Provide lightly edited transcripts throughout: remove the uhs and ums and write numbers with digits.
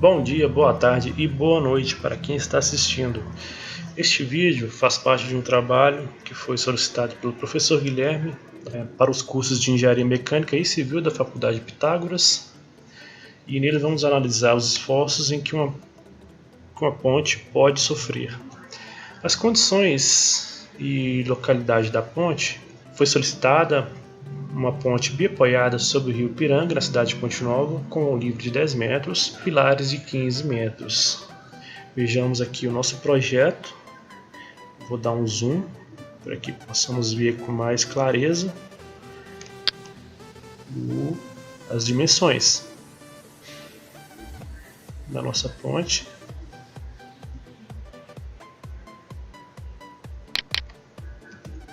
Bom dia, boa tarde e boa noite para quem está assistindo. Este vídeo faz parte de um trabalho que foi solicitado pelo professor Guilherme para os cursos de Engenharia Mecânica e Civil da Faculdade Pitágoras, e nele vamos analisar os esforços em que uma ponte pode sofrer. As condições e localidade da ponte foi solicitada uma ponte biapoiada sobre o rio Piranga, na cidade de Ponte Nova, com um livre de 10 metros, pilares de 15 metros. Vejamos aqui o nosso projeto. Vou dar um zoom para que possamos ver com mais clareza as dimensões da nossa ponte.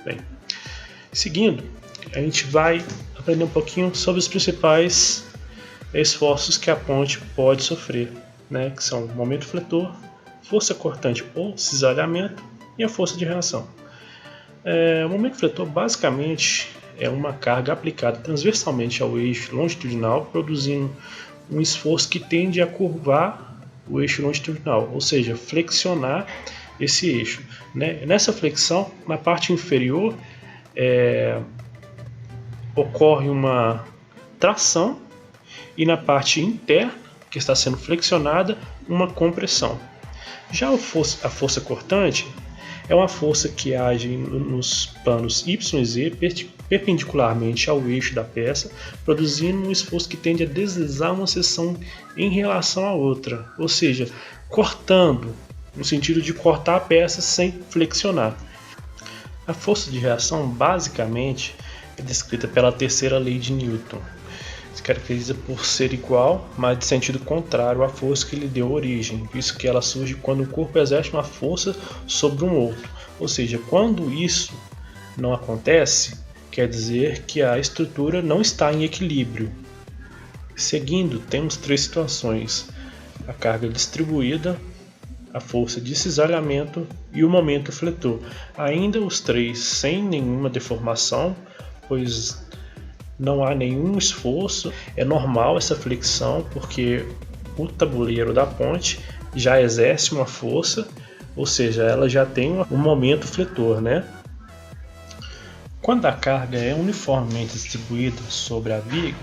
Bem, seguindo, a gente vai aprender um pouquinho sobre os principais esforços que a ponte pode sofrer, né? Que são o momento fletor, força cortante ou cisalhamento e a força de reação. O momento fletor basicamente é uma carga aplicada transversalmente ao eixo longitudinal, produzindo um esforço que tende a curvar o eixo longitudinal, ou seja, flexionar esse eixo, né? Nessa flexão, na parte inferior, ocorre uma tração e na parte interna, que está sendo flexionada, uma compressão. Já a força cortante é uma força que age nos planos Y e Z perpendicularmente ao eixo da peça, produzindo um esforço que tende a deslizar uma seção em relação à outra, ou seja, cortando, no sentido de cortar a peça sem flexionar. A força de reação basicamente é descrita pela terceira lei de Newton. Se caracteriza por ser igual, mas de sentido contrário à força que lhe deu origem, visto que ela surge quando o corpo exerce uma força sobre um outro. Ou seja, quando isso não acontece, quer dizer que a estrutura não está em equilíbrio. Seguindo, temos três situações: a carga distribuída, a força de cisalhamento e o momento fletor. Ainda os três sem nenhuma deformação, pois não há nenhum esforço. É normal essa flexão porque o tabuleiro da ponte já exerce uma força, ou seja, ela já tem um momento fletor, né? Quando a carga é uniformemente distribuída sobre a viga,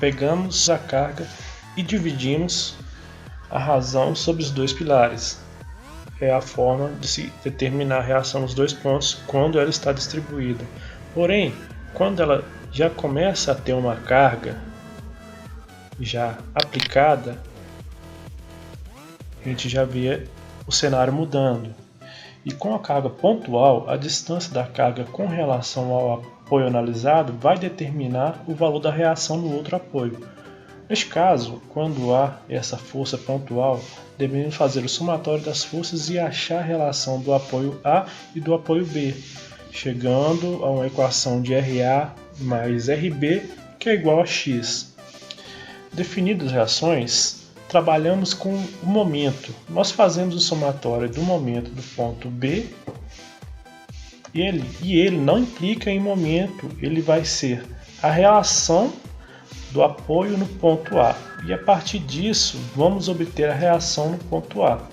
pegamos a carga e dividimos a razão sobre os dois pilares. É a forma de se determinar a reação nos dois pontos quando ela está distribuída. Porém, quando ela já começa a ter uma carga já aplicada, a gente já vê o cenário mudando. E com a carga pontual, a distância da carga com relação ao apoio analisado vai determinar o valor da reação no outro apoio. Neste caso, quando há essa força pontual, devemos fazer o somatório das forças e achar a relação do apoio A e do apoio B, chegando a uma equação de RA mais RB, que é igual a X. Definidas as reações, trabalhamos com o momento. Nós fazemos o somatório do momento do ponto B e ele não implica em momento, ele vai ser a reação do apoio no ponto A. E a partir disso, vamos obter a reação no ponto A.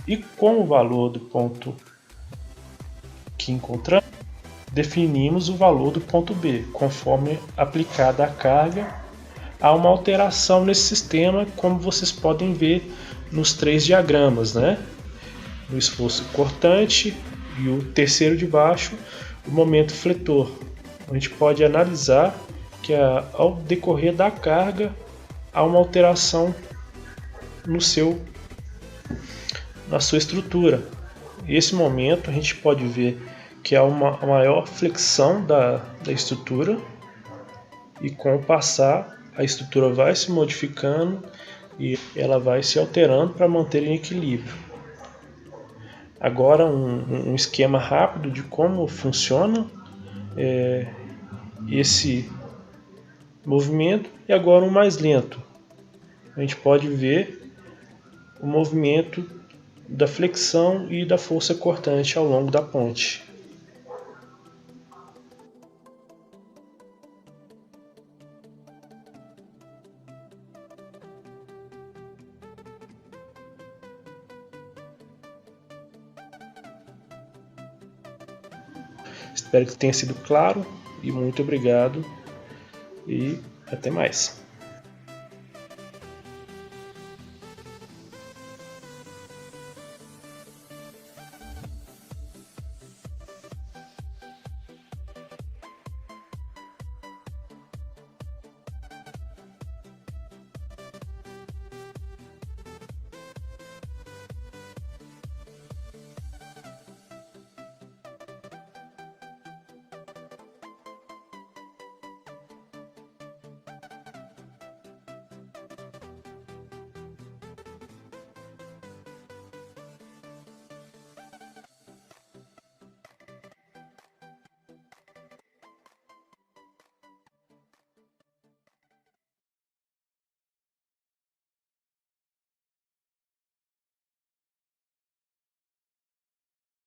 E com o valor do ponto que encontramos, definimos o valor do ponto B. Conforme aplicada a carga, há uma alteração nesse sistema, como vocês podem ver nos três diagramas, né? No esforço cortante e o terceiro de baixo, o momento fletor. A gente pode analisar que ao decorrer da carga há uma alteração na sua estrutura. Nesse momento a gente pode ver que há uma maior flexão da estrutura e com o passar a estrutura vai se modificando e ela vai se alterando para manter em equilíbrio. Agora um esquema rápido de como funciona esse movimento e agora um mais lento. A gente pode ver o movimento da flexão e da força cortante ao longo da ponte. Espero que tenha sido claro e muito obrigado e até mais.